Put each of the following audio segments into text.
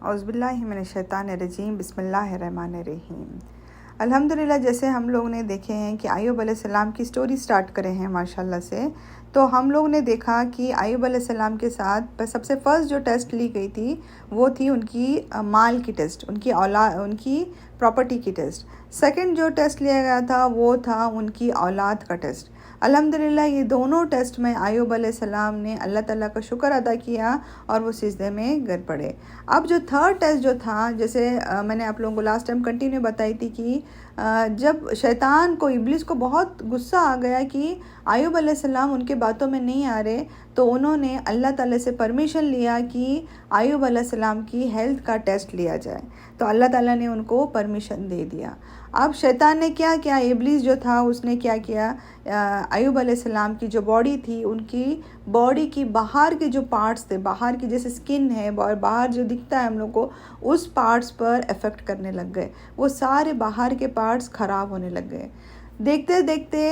औज़ुबिल्लाहिमिनश्शैतानिर्रजीम बिस्मिल्लाहिर्रहमानिर्रहीम। अल्हम्दुलिल्लाह, जैसे हम लोग ने देखे हैं कि अय्यूब अलैहिस्सलाम की स्टोरी स्टार्ट करे हैं माशाल्लाह से। तो हम लोग ने देखा कि अय्यूब अलैहिस्सलाम के साथ सबसे फ़र्स्ट जो टेस्ट ली गई थी वो थी उनकी माल की टेस्ट, उनकी प्रॉपर्टी की टेस्ट। सेकंड जो टेस्ट लिया गया था वो था उनकी औलाद का टेस्ट। अल्हम्दुलिल्लाह, ये दोनों टेस्ट में अय्यूब अलैहिस्सलाम ने अल्लाह ताला का शुक्र अदा किया और वो सिजदे में गिर पड़े। अब जो थर्ड टेस्ट जो था, जैसे मैंने आप लोगों को लास्ट टाइम कंटिन्यू बताई थी कि जब शैतान को, इब्लिस को बहुत गुस्सा आ गया कि अय्यूब अलैहिस्सलाम उनके बातों में नहीं आ रहे, तो उन्होंने अल्लाह ताला से परमिशन लिया कि अय्यूब अलैहिस्सलाम की हेल्थ का टेस्ट लिया जाए। तो अल्लाह ताला ने उनको परमिशन दे दिया। अब शैतान ने क्या किया, इब्लिस जो था उसने क्या किया, अय्यूब अलैहिस्सलाम की जो बॉडी थी, उनकी बॉडी की बाहर के जो पार्ट्स थे, बाहर की जैसे स्किन है और बाहर जो दिखता है हम लोग को, उस पार्ट्स पर इफ़ेक्ट करने लग गए। वो सारे बाहर के पार्ट्स ख़राब होने लग गए। देखते देखते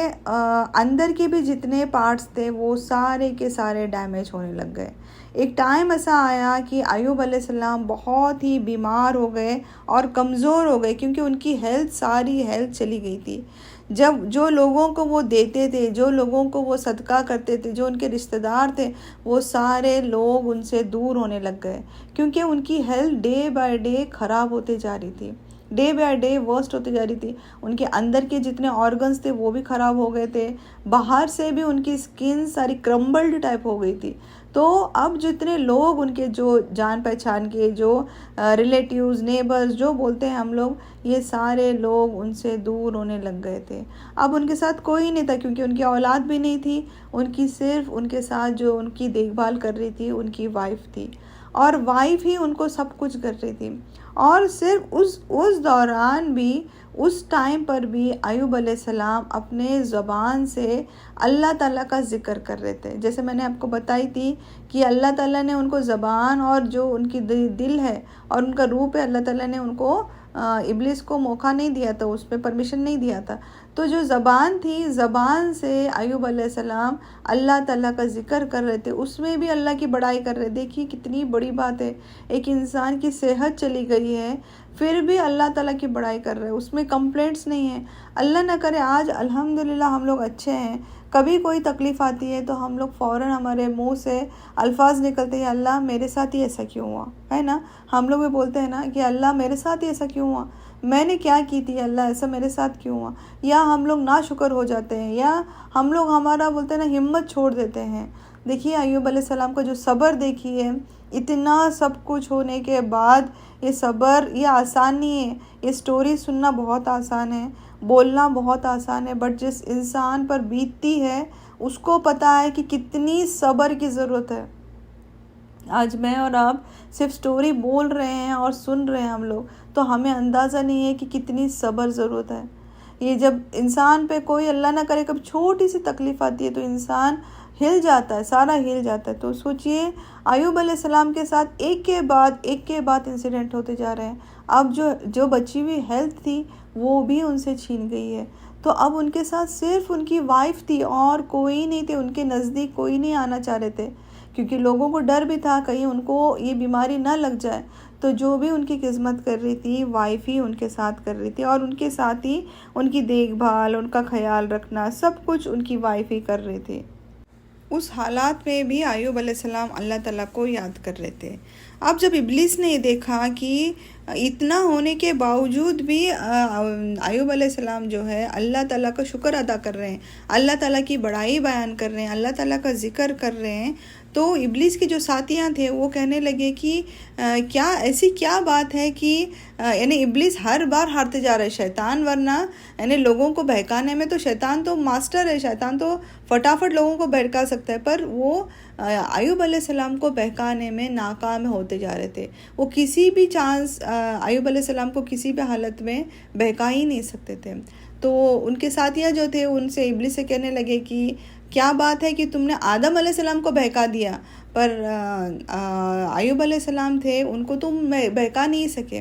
अंदर के भी जितने पार्ट्स थे वो सारे के सारे डैमेज होने लग गए। एक टाइम ऐसा आया कि अय्यूब अलैहिस्सलाम बहुत ही बीमार हो गए और कमज़ोर हो गए, क्योंकि उनकी सारी हेल्थ चली गई थी। जब जो लोगों को वो देते थे, जो लोगों को वो सदका करते थे, जो उनके रिश्तेदार थे, वो सारे लोग उनसे दूर होने लग गए, क्योंकि उनकी हेल्थ डे बाय डे ख़राब होते जा रही थी, डे बाय डे वर्स्ट होती जा रही थी। उनके अंदर के जितने ऑर्गन्स थे वो भी ख़राब हो गए थे, बाहर से भी उनकी स्किन सारी क्रम्बल्ड टाइप हो गई थी। तो अब जितने लोग उनके, जो जान पहचान के, जो रिलेटिव्स, नेबर्स जो बोलते हैं हम लोग, ये सारे लोग उनसे दूर होने लग गए थे। अब उनके साथ कोई नहीं था, क्योंकि उनकी औलाद भी नहीं थी। उनकी सिर्फ उनके साथ जो उनकी देखभाल कर रही थी उनकी वाइफ थी, और वाइफ ही उनको सब कुछ कर रही थी। और सिर्फ उस दौरान भी, उस टाइम पर भी अय्यूब अलैहिस्सलाम अपने ज़बान से अल्लाह ताला का ज़िक्र कर रहे थे। जैसे मैंने आपको बताई थी कि अल्लाह ताला ने उनको ज़बान और जो उनकी दिल है और उनका रूप है, अल्लाह ताला ने उनको इब्लिस को मौका नहीं दिया था, उस पर परमिशन नहीं दिया था। तो जो ज़बान थी, ज़बान से अय्यूब अलैहिस्सलाम अल्लाह ताला का ज़िक्र कर रहे थे, उसमें भी अल्लाह की बड़ाई कर रहे। देखिए कितनी बड़ी बात है, एक इंसान की सेहत चली गई है फिर भी अल्लाह ताला की बड़ाई कर रहे हैं, उसमें कंप्लेंट्स नहीं है। अल्लाह ना करे आज अल्हम्दुलिल्लाह हम लोग अच्छे हैं, कभी कोई तकलीफ़ आती है तो हम लोग फ़ौरन हमारे मुंह से अल्फाज निकलते हैं, अल्लाह मेरे साथ ही ऐसा क्यों हुआ, है ना। हम लोग भी बोलते हैं ना कि अल्लाह मेरे साथ ही ऐसा क्यों हुआ, मैंने क्या की थी, अल्लाह ऐसा मेरे साथ क्यों हुआ। या हम लोग नाशुक्र हो जाते हैं, या हम लोग, हमारा बोलते हैं ना, हिम्मत छोड़ देते हैं। देखिए अय्यूब अलैहिस्सलाम का जो सब्र देखिए, इतना सब कुछ होने के बाद ये सब्र, ये आसान नहीं है। ये स्टोरी सुनना बहुत आसान है, बोलना बहुत आसान है, बट जिस इंसान पर बीतती है उसको पता है कि कितनी सब्र की ज़रूरत है। आज मैं और आप सिर्फ स्टोरी बोल रहे हैं और सुन रहे हैं हम लोग, तो हमें अंदाज़ा नहीं है कि कितनी सब्र ज़रूरत है। ये जब इंसान पे कोई, अल्लाह ना करे, कभी छोटी सी तकलीफ़ आती है तो इंसान हिल जाता है, सारा हिल जाता है। तो सोचिए अय्यूब अलैहिस्सलाम के साथ एक के बाद इंसिडेंट होते जा रहे हैं। अब जो बची हुई हेल्थ थी वो भी उनसे छीन गई है। तो अब उनके साथ सिर्फ उनकी वाइफ थी और कोई नहीं थे, उनके नज़दीक कोई नहीं आना चाह रहे थे, क्योंकि लोगों को डर भी था कहीं उनको ये बीमारी ना लग जाए। तो जो भी उनकी खिदमत कर रही थी वाइफ ही उनके साथ कर रही थी, और उनके साथ ही उनकी देखभाल, उनका ख्याल रखना, सब कुछ उनकी वाइफ ही कर रही थी। उस हालात में भी अय्यूब अलैहिस्सलाम अल्लाह ताला को याद कर रहे थे। अब जब इब्लिस ने देखा कि इतना होने के बावजूद भी अय्यूब अलैहिस्सलाम जो है अल्लाह ताला का शुक्र अदा कर रहे हैं, अल्लाह ताला की बड़ाई बयान कर रहे हैं, अल्लाह ताला का ज़िक्र कर रहे हैं, तो इब्लिस के जो साथियाँ थे वो कहने लगे कि क्या ऐसी क्या बात है कि यानी इब्लिस हर बार हारते जा रहे हैं। शैतान, वरना यानी लोगों को बहकाने में तो शैतान तो मास्टर है, शैतान तो फटाफट लोगों को बहका सकता है, पर वो अय्यूब अलैहिस्सलाम को बहकाने में नाकाम होते जा रहे थे। वो किसी भी चांस अय्यूब अलैहिस्सलाम को किसी भी हालत में बहका ही नहीं सकते थे। तो उनके साथियाँ जो थे उनसे, इब्लिस से कहने लगे कि क्या बात है कि तुमने आदम अलैहिस्सलाम को बहका दिया, पर अय्यूब अलैहिस्सलाम थे, उनको तुम बहका नहीं सके।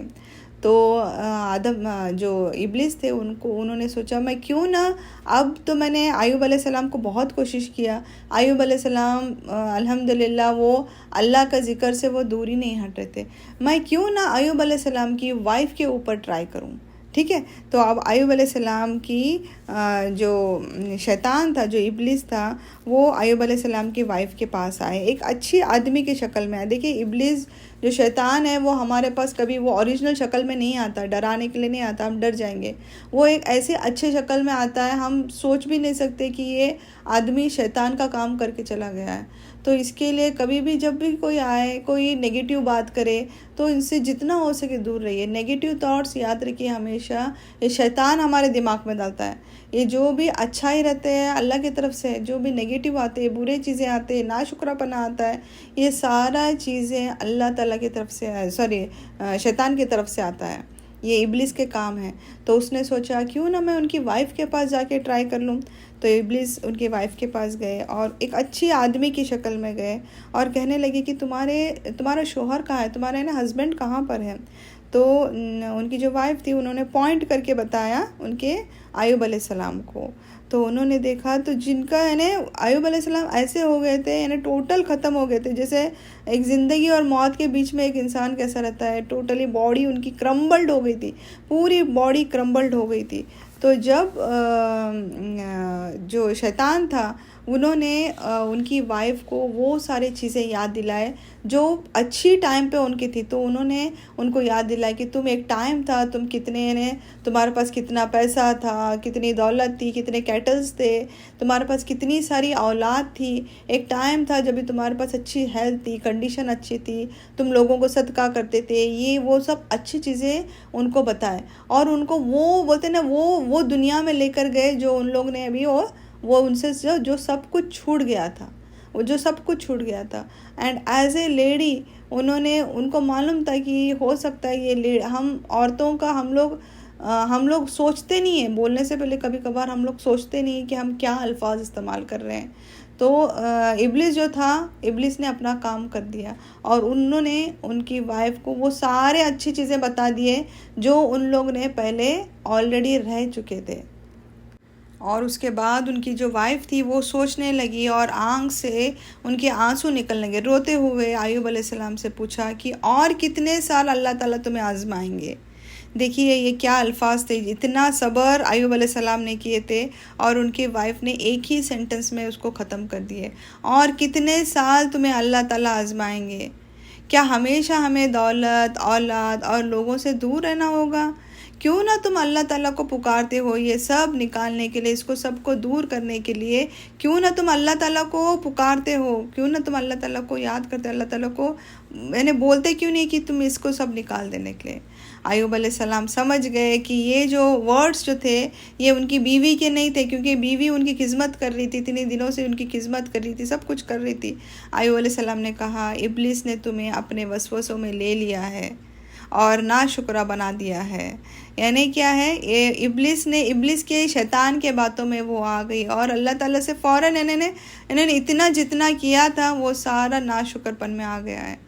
तो आदम जो इब्लिस थे उन्होंने सोचा मैं क्यों ना, अब तो मैंने अय्यूब अलैहिस्सलाम को बहुत कोशिश किया, अय्यूब अलैहिस्सलाम अल्हम्दुलिल्लाह वो अल्लाह का ज़िक्र से वो दूर ही नहीं हट रहे थे, मैं क्यों ना अय्यूब अलैहिस्सलाम की वाइफ के ऊपर ट्राई करूं। ठीक है, तो अब अय्यूब अलैहिस्सलाम की जो शैतान था, जो इब्लिस था, वो अय्यूब अलैहिस्सलाम की वाइफ के पास आए, एक अच्छी आदमी की शक्ल में आए। देखिए इब्लिस जो शैतान है वो हमारे पास कभी वो ओरिजिनल शक्ल में नहीं आता, डराने के लिए नहीं आता, हम डर जाएंगे। वो एक ऐसे अच्छे शक्ल में आता है, हम सोच भी नहीं सकते कि ये आदमी शैतान का काम करके चला गया है। तो इसके लिए कभी भी जब भी कोई आए, कोई नेगेटिव बात करे, तो इनसे जितना हो सके दूर रहिए। नेगेटिव थॉट्स याद रखिए हमेशा, ये शैतान हमारे दिमाग में डालता है। ये जो भी अच्छा ही रहते हैं अल्लाह की तरफ से, जो भी नेगेटिव आते हैं, बुरे चीज़ें आते हैं, नाशुक्रापना आता है, ये सारा चीज़ें अल्लाह ताला की तरफ से, सॉरी शैतान की तरफ से आता है, ये इब्लिस के काम है। तो उसने सोचा क्यों ना मैं उनकी वाइफ के पास जाके ट्राई कर लूँ। तो इब्लिस उनकी वाइफ के पास गए और एक अच्छी आदमी की शक्ल में गए और कहने लगे कि तुम्हारा शोहर कहाँ है, तुम्हारे ना हस्बैंड कहाँ पर है। तो उनकी जो वाइफ थी उन्होंने पॉइंट करके बताया उनके अय्यूब अलैहिस्सलाम को। तो उन्होंने देखा तो जिनका है ना अय्यूब अलैहिस्सलाम ऐसे हो गए थे, यानी टोटल ख़त्म हो गए थे। जैसे एक ज़िंदगी और मौत के बीच में एक इंसान कैसा रहता है, टोटली बॉडी उनकी क्रम्बल्ड हो गई थी, पूरी बॉडी क्रम्बल्ड हो गई थी। तो जब जो शैतान था उन्होंने उनकी वाइफ को वो सारी चीज़ें याद दिलाए जो अच्छी टाइम पे उनकी थी। तो उन्होंने उनको याद दिलाया कि तुम एक टाइम था, तुम कितने ने, तुम्हारे पास कितना पैसा था, कितनी दौलत थी, कितने कैटल्स थे, तुम्हारे पास कितनी सारी औलाद थी। एक टाइम था जब भी तुम्हारे पास अच्छी हेल्थ थी, कंडीशन अच्छी थी, तुम लोगों को सदका करते थे, ये वो सब अच्छी चीज़ें उनको बताए। और उनको वो बोलते ना वो दुनिया में लेकर गए जो उन लोग ने अभी वो उनसे जो सब कुछ छूट गया था, वो जो सब कुछ छूट गया था। एंड एज ए लेडी उनको मालूम था कि हो सकता है ये हम औरतों का हम लोग सोचते नहीं हैं, बोलने से पहले कभी कभार हम लोग सोचते नहीं हैं कि हम क्या अल्फाज इस्तेमाल कर रहे हैं। तो इब्लिस जो था, इब्लिस ने अपना काम कर दिया और उन्होंने उनकी वाइफ को वो सारे अच्छी चीज़ें बता दिए जो उन लोग ने पहले ऑलरेडी रह चुके थे। और उसके बाद उनकी जो वाइफ थी वो सोचने लगी और आंख से उनके आंसू निकलने लगे। रोते हुए अय्यूब अलैहिस्सलाम से पूछा कि और कितने साल अल्लाह ताला तुम्हें आजमाएंगे। देखिए ये क्या अल्फाज थे, इतना सब्र अय्यूब अलैहिस्सलाम ने किए थे और उनकी वाइफ ने एक ही सेंटेंस में उसको ख़त्म कर दिए। और कितने साल तुम्हें अल्लाह ताला आजमाएंगे, क्या हमेशा हमें दौलत, औलाद और लोगों से दूर रहना होगा? क्यों ना तुम अल्लाह ताला को पुकारते हो ये सब निकालने के लिए, इसको सबको दूर करने के लिए। क्यों ना तुम अल्लाह ताला को पुकारते हो, क्यों ना तुम अल्लाह ताला को याद करते, अल्लाह ताला को मैंने बोलते क्यों नहीं कि तुम इसको सब निकाल देने के लिए। अय्यूब अलैहिस्सलाम समझ गए कि ये जो वर्ड्स जो थे ये उनकी बीवी के नहीं थे, क्योंकि बीवी उनकी खिदमत कर रही थी, इतने दिनों से उनकी खिदमत कर रही थी, सब कुछ कर रही थी। अय्यूब अलैहिस्सलाम ने कहा इब्लिस ने तुम्हें अपने वसवसों में ले लिया है और नाशुक्रा बना दिया है। यानी क्या है, ये इब्लिस के शैतान के बातों में वो आ गई और अल्लाह ताला से फ़ौरन इन्होंने इतना जितना किया था वो सारा नाशुक्रपन में आ गया है।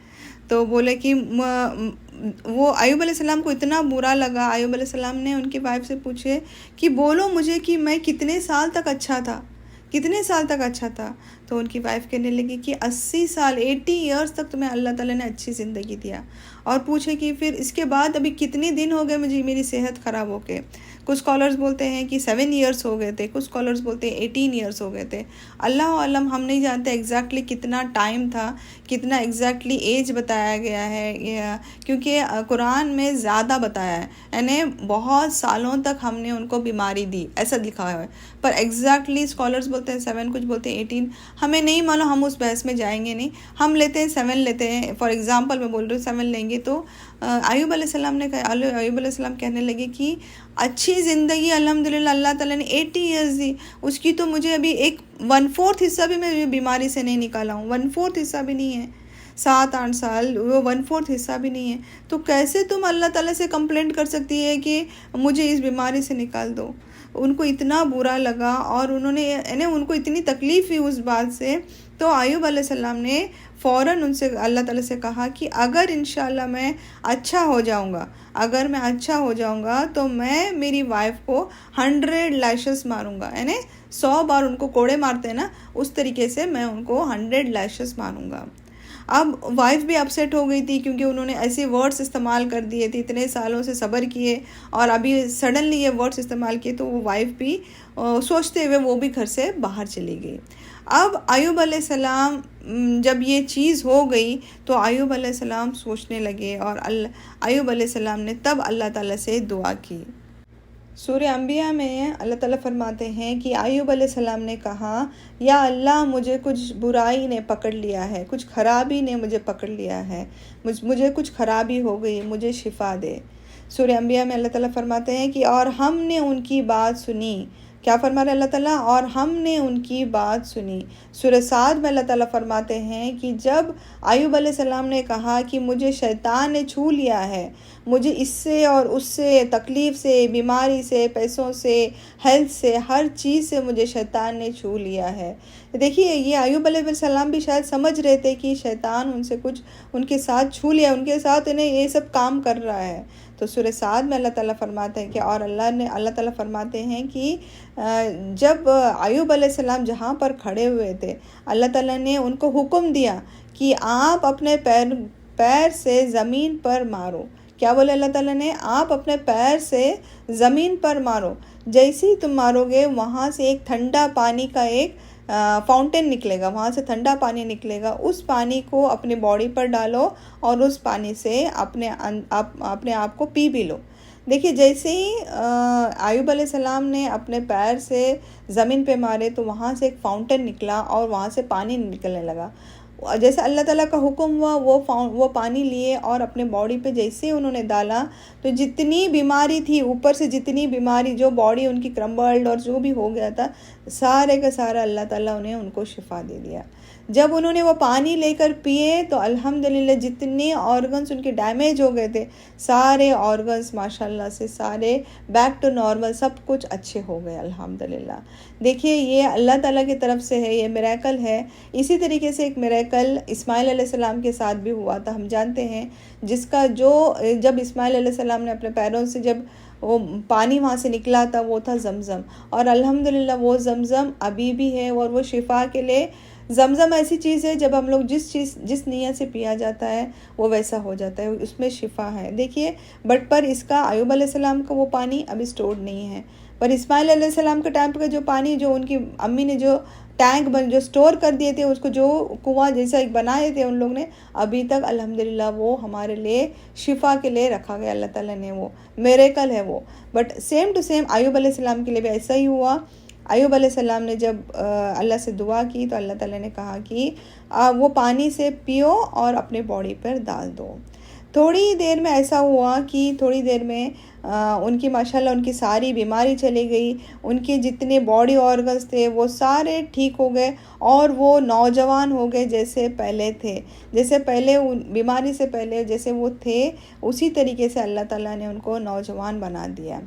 तो बोले कि वो अय्यूब अलैहिस्सलाम को इतना बुरा लगा। अय्यूब अलैहिस्सलाम ने उनकी वाइफ से पूछे कि बोलो मुझे कि मैं कितने साल तक अच्छा था, कितने साल तक अच्छा था। तो उनकी वाइफ कहने लगी कि 80 साल 80 ईयर्स तक तुम्हें अल्लाह ताला ने अच्छी ज़िंदगी दिया। और पूछे कि फिर इसके बाद अभी कितने दिन हो गए मुझे मेरी सेहत ख़राब होके। कुछ स्कॉलर्स बोलते हैं कि 7 ईयर्स हो गए थे, कुछ स्कॉलर्स बोलते हैं 18 ईयर्स हो गए थे। अल्लाह आलम, हम नहीं जानते एग्जैक्टली कितना टाइम था, कितना एग्जैक्टली एज बताया गया है, क्योंकि कुरान में ज़्यादा बताया है, यानी बहुत सालों तक हमने उनको बीमारी दी ऐसा लिखा है। पर एग्जैक्टली स्कॉलर्स बोलते हैं 7, कुछ बोलते हैं 18, हमें नहीं मालूम, हम उस बहस में जाएंगे नहीं। हम लेते हैं 7 लेते हैं, फॉर एग्जांपल मैं बोल रही हूँ 7 लेंगे। तो अय्यूब अलैहिस्सलाम कहने लगे कि अच्छी ज़िंदगी अल्हम्दुलिल्लाह अल्लाह ताला ने 80 ईयर्स दी, उसकी तो मुझे अभी 1/4 हिस्सा भी मैं बीमारी से नहीं निकाला हूँ, 1/4 हिस्सा भी नहीं है। 7-8 साल वो 1/4 हिस्सा भी नहीं है। तो कैसे तुम अल्लाह ताला से कंप्लेंट कर सकती है कि मुझे इस बीमारी से निकाल दो। उनको इतना बुरा लगा और उनको इतनी तकलीफ़ हुई उस बात से तो अय्यूब अलैहिस्सलाम ने फ़ौरन उनसे अल्लाह ताला से कहा कि अगर इंशाल्लाह मैं अच्छा हो जाऊंगा, अगर मैं अच्छा हो जाऊंगा तो मैं मेरी वाइफ को 100 लैशेस मारूंगा, यानी 100 बार उनको कोड़े मारते हैं ना, उस तरीके से मैं उनको 100 लैशेस मारूंगा। अब वाइफ भी अपसेट हो गई थी क्योंकि उन्होंने ऐसे वर्ड्स इस्तेमाल कर दिए थे, इतने सालों से सब्र किए और अभी सडनली ये वर्ड्स इस्तेमाल किए, तो वो वाइफ भी सोचते हुए वो भी घर से बाहर चली गई। अब अय्यूब अलैहिस्सलाम जब ये चीज़ हो गई तो अय्यूब अलैहिस्सलाम सोचने लगे और अय्यूब अलैहिस्सलाम ने तब अल्लाह ताला से दुआ की। सूरह अंबिया में अल्लाह ताला फरमाते हैं कि अय्यूब अलैहिस्सलाम ने कहा, या अल्लाह मुझे कुछ बुराई ने पकड़ लिया है, कुछ खराबी ने मुझे पकड़ लिया है, मुझे कुछ खराबी हो गई, मुझे शिफा दे। सूरह अंबिया में अल्लाह ताला फरमाते हैं कि और हमने उनकी बात सुनी। क्या फरमा रहे अल्लाह ताला? और हमने उनकी बात सुनी। सूरह साद में अल्लाह ताला फरमाते हैं कि जब अय्यूब अलैहिस्सलाम ने कहा कि मुझे शैतान ने छू लिया है, मुझे इससे और उससे, तकलीफ़ से, बीमारी से, पैसों से, हेल्थ से, हर चीज़ से मुझे शैतान ने छू लिया है। देखिए, ये अय्यूब अलैहिस्सलाम भी शायद समझ रहे थे कि शैतान उनसे कुछ उनके साथ छू लिया, उनके साथ इन्हें ये सब काम कर रहा है। तो सूरह साद में अल्लाह ताला फरमाते हैं कि और अल्लाह ताला फरमाते हैं कि जब अय्यूब अलैहिस्सलाम जहाँ पर खड़े हुए थे, अल्लाह ताला ने उनको हुक्म दिया कि आप अपने पैर से ज़मीन पर मारो। क्या बोले अल्लाह ताला ने? आप अपने पैर से ज़मीन पर मारो। जैसे ही तुम मारोगे वहाँ से एक ठंडा पानी का एक फाउंटेन निकलेगा, वहाँ से ठंडा पानी निकलेगा। उस पानी को अपने बॉडी पर डालो और उस पानी से अपने आप को पी भी लो। देखिए, जैसे ही अय्यूब अलैहिस्सलाम ने अपने पैर से ज़मीन पे मारे तो वहाँ से एक फाउंटेन निकला और वहाँ से पानी निकलने लगा। जैसे अल्लाह ताला का हुक्म हुआ वो पानी लिए और अपने बॉडी पे जैसे उन्होंने डाला तो जितनी बीमारी थी, ऊपर से जितनी बीमारी, जो बॉडी उनकी क्रम्बल्ड और जो भी हो गया था, सारे का सारा अल्लाह ताला उनको शिफा दे दिया। जब उन्होंने वो पानी लेकर पिए तो अल्हम्दुलिल्लाह जितने ऑर्गन्स उनके डैमेज हो गए थे, सारे ऑर्गन्स माशाल्लाह से सारे बैक टू नॉर्मल, सब कुछ अच्छे हो गए अल्हम्दुलिल्लाह। देखिए, ये अल्लाह ताला की तरफ से है, ये मिरेकल है। इसी तरीके से एक मिरेकल इस्माइल अलैहिस्सलाम के साथ भी हुआ था, हम जानते हैं, जिसका जब इस्माइल अलैहिस्सलाम ने अपने पैरों से जब वो पानी वहाँ से निकला था, वो था ज़मज़म। और अल्हम्दुलिल्लाह वो ज़मज़म अभी भी है और वो शिफा के लिए, ज़मज़म ऐसी चीज़ है जब हम लोग जिस नीयत से पिया जाता है वो वैसा हो जाता है, उसमें शिफा है। देखिए, बट पर इसका अय्यूब अलैहिस्सलाम का वो पानी अभी स्टोर्ड नहीं है, पर इस्माइल अलैहिस्सलाम के टाइम पे जो पानी, जो उनकी अम्मी ने जो टैंक जो स्टोर कर दिए थे, उसको जो कुआं जैसा एक बनाए थे उन लोग ने, अभी तक अल्हम्दुलिल्लाह वो हमारे लिए शिफा के लिए रखा गया। अल्लाह ताला ने, वो मिरेकल है वो। बट सेम टू सेम अय्यूब अलैहिस्सलाम के लिए भी ऐसा ही हुआ। अय्यूब अलैहिस्सलाम ने जब अल्लाह से दुआ की तो अल्लाह ताला ने कहा कि वो पानी से पियो और अपने बॉडी पर डाल दो। थोड़ी देर में ऐसा हुआ कि थोड़ी देर में उनकी माशाल्लाह उनकी सारी बीमारी चली गई, उनके जितने बॉडी ऑर्गन्स थे वो सारे ठीक हो गए और वो नौजवान हो गए जैसे पहले थे, जैसे पहले उन बीमारी से पहले जैसे वो थे, उसी तरीके से अल्लाह ताला ने उनको नौजवान बना दिया।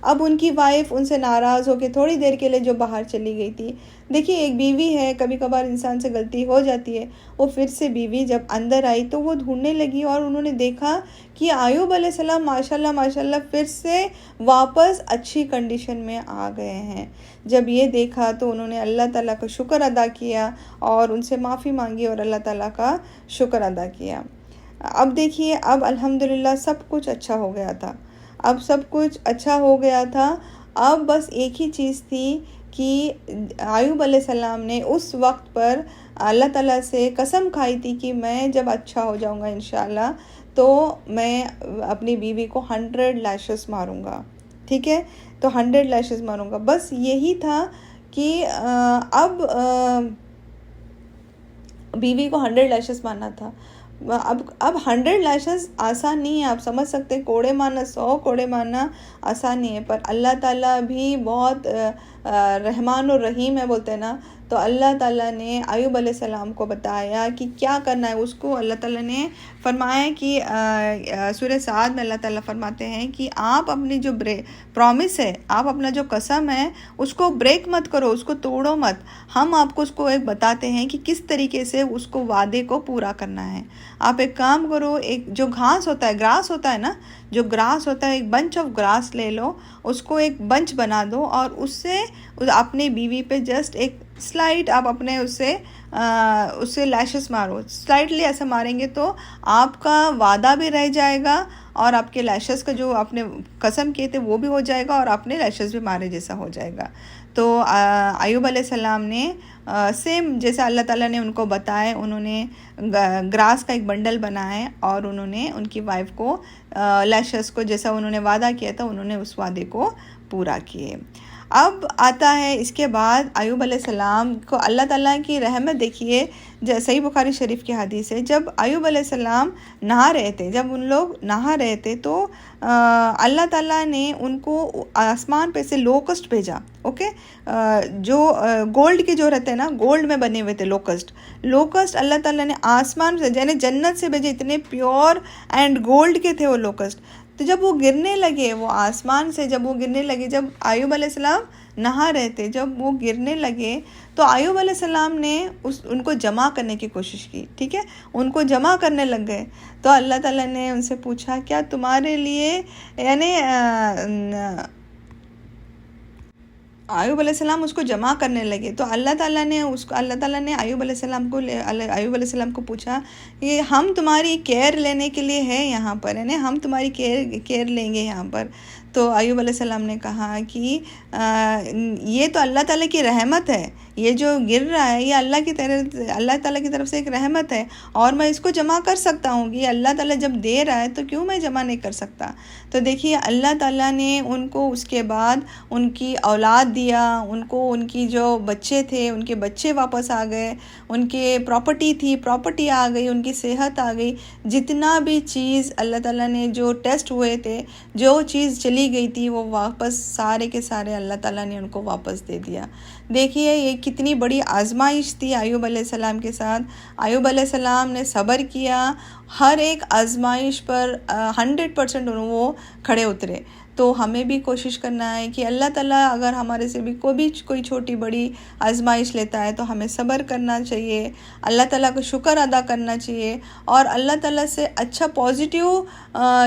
अब उनकी वाइफ उनसे नाराज़ होकर थोड़ी देर के लिए जो बाहर चली गई थी। देखिए, एक बीवी है, कभी कभार इंसान से गलती हो जाती है। वो फिर से बीवी जब अंदर आई तो वो ढूंढने लगी और उन्होंने देखा कि अय्यूब अलैहिस्सलाम माशाल्लाह माशाल्लाह फिर से वापस अच्छी कंडीशन में आ गए हैं। जब ये देखा तो उन्होंने अल्लाह ताला का शुक्र अदा किया और उनसे माफ़ी मांगी और अल्लाह ताला का शुक्र अदा किया। अब देखिए, अब अल्हम्दुलिल्लाह सब कुछ अच्छा हो गया था, अब सब कुछ अच्छा हो गया था। अब बस एक ही चीज़ थी कि अय्यूब अलैहिस्सलाम ने उस वक्त पर अल्लाह ताला से कसम खाई थी कि मैं जब अच्छा हो जाऊंगा इंशाल्लाह तो मैं अपनी बीवी को 100 लैशेस मारूंगा। ठीक है, तो 100 लैशेस मारूंगा, बस यही था कि अब बीवी को 100 लैशेस मारना था। अब 100 लैशेस आसान नहीं है, आप समझ सकते हैं, कोड़े मारना, 100 कोड़े मारना आसान नहीं है, पर अल्लाह ताला भी बहुत रहमान और रहीम है, बोलते हैं ना। तो अल्लाह ताला ने अय्यूब अलैहिस्सलाम को बताया कि क्या करना है उसको। अल्लाह ताला ने फरमाया कि सूरह साद में अल्लाह ताला फरमाते हैं कि आप अपनी जो प्रॉमिस है, आप अपना जो कसम है उसको ब्रेक मत करो, उसको तोड़ो मत। हम आपको उसको एक बताते हैं कि किस तरीके से उसको वादे को पूरा करना है। आप एक काम करो, एक जो घास होता है, ग्रास होता है ना, जो ग्रास होता है, एक बंच ऑफ ग्रास ले लो, उसको एक बंच बना दो और उससे अपनी बीवी पे जस्ट एक स्लाइड आप अपने उससे लैशेस मारो। स्लाइटली ऐसा मारेंगे तो आपका वादा भी रह जाएगा और आपके लैशेस का जो आपने कसम किए थे वो भी हो जाएगा और आपने लैशेस भी मारे जैसा हो जाएगा। तो अय्यूब अलैहिस्सलाम ने सेम जैसा अल्लाह ताला ने उनको बताया, उन्होंने ग्रास का एक बंडल बनाया और उन्होंने उनकी वाइफ को लैशेस को जैसा उन्होंने वादा किया था उन्होंने उस वादे को पूरा किए। अब आता है इसके बाद अय्यूब अलैहिस्सलाम को अल्लाह ताला की रहमत देखिए। जैसे ही बुखारी शरीफ की हदीस है, जब अय्यूब अलैहिस्सलाम नहा रहे थे, जब उन लोग नहा रहे थे तो अल्लाह ताला ने उनको आसमान पे से लोकस्ट भेजा। ओके, जो गोल्ड के जो रहते हैं ना, गोल्ड में बने हुए थे लोकस्ट अल्लाह ताला ने आसमान से यानी जन्नत से भेजे। इतने प्योर एंड गोल्ड के थे वो लोकस्ट। तो जब वो गिरने लगे, वो आसमान से जब वो गिरने लगे, जब अय्यूब अलैहिस्सलाम नहा रहे थे, जब वो गिरने लगे तो अय्यूब अलैहिस्सलाम ने उनको जमा करने की कोशिश की। ठीक है, उनको जमा करने लग गए। तो अल्लाह ताला ने उनसे पूछा क्या तुम्हारे लिए, यानी अय्यूब अलैहिस्सलाम उसको जमा करने लगे। तो अल्लाह ताला ने अय्यूब अलैहिस्सलाम को पूछा कि हम तुम्हारी केयर लेने के लिए है यहाँ पर, यानी हम तुम्हारी केयर लेंगे यहाँ पर। तो अय्यूब अलैहिस्सलाम ने कहा कि ये तो अल्लाह ताला की रहमत है, ये जो गिर रहा है ये अल्लाह ताला की तरफ से एक रहमत है और मैं इसको जमा कर सकता हूँ कि अल्लाह ताला जब दे रहा है तो क्यों मैं जमा नहीं कर सकता। तो देखिए अल्लाह ताला ने उनको उसके बाद उनकी औलाद दिया, उनको उनकी जो बच्चे थे उनके बच्चे वापस आ गए, उनके प्रॉपर्टी थी प्रॉपर्टी आ गई, उनकी सेहत आ गई। जितना भी चीज़ अल्लाह ताला ने जो टेस्ट हुए थे, जो चीज़ चली गई थी, वो वापस सारे के सारे अल्लाह ताला ने उनको वापस दे दिया। देखिए ये कितनी बड़ी आजमाइश थी अय्यूब अलैहिस्सलाम के साथ। अय्यूब अलैहिस्सलाम ने सब्र किया, हर एक आजमाइश पर 100% वो खड़े उतरे। तो हमें भी कोशिश करना है कि अल्लाह ताला अगर हमारे से भी कोई छोटी बड़ी आजमाइश लेता है तो हमें सब्र करना चाहिए, अल्लाह ताला को शुक्र अदा करना चाहिए और अल्लाह ताला से अच्छा पॉजिटिव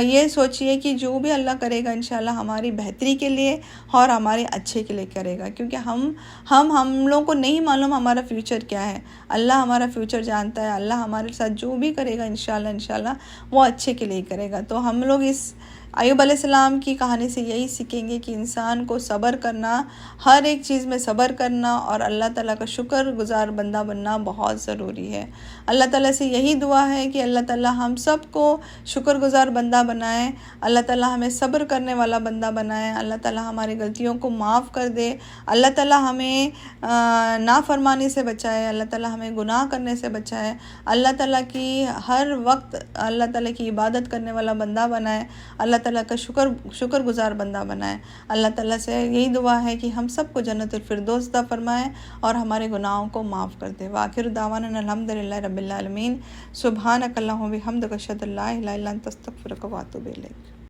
ये सोचिए कि जो भी अल्लाह करेगा इंशाल्लाह हमारी बेहतरी के लिए और हमारे अच्छे के लिए करेगा। क्योंकि हम लोगों को नहीं मालूम हमारा फ्यूचर क्या है, अल्लाह हमारा फ्यूचर जानता है। अल्लाह हमारे साथ जो भी करेगा इंशाल्लाह वो अच्छे के लिए करेगा। तो हम लोग इस अय्यूब अलैहिस्सलाम की कहानी से यही सीखेंगे कि इंसान को सब्र करना, हर एक चीज़ में सब्र करना और अल्लाह ताला का शुक्रगुजार बंदा बनना बहुत ज़रूरी है। अल्लाह ताला से यही दुआ है कि अल्लाह ताला हम सब को शुक्रगुजार बंदा बनाए, अल्लाह ताला हमें सब्र करने वाला बंदा बनाए, अल्लाह ताला हमारी गलतियों को माफ़ कर दे, अल्लाह ताला हमें नाफरमानी से बचाए, अल्लाह ताला हमें गुनाह करने से बचाए, अल्लाह ताला की हर वक्त अल्लाह ताला की इबादत करने वाला बंदा बनाए, अल्लाह ताला का शुक्रगुजार बंदा बनाए। अल्लाह ताला से यही दुआ है कि हम सबको जन्नतुल फिरदौस अता फरमाए और हमारे गुनाहों को माफ़ कर दे। वाखिर दावाना अल्हम्दुलिल्लाहि रब्बिल आलमीन। सुब्हानक अल्लाहुम्मा व बिहम्दिका अशहदु अल्ला इलाहा इल्ला अंता अस्तगफिरुका व अतूबु इलैक।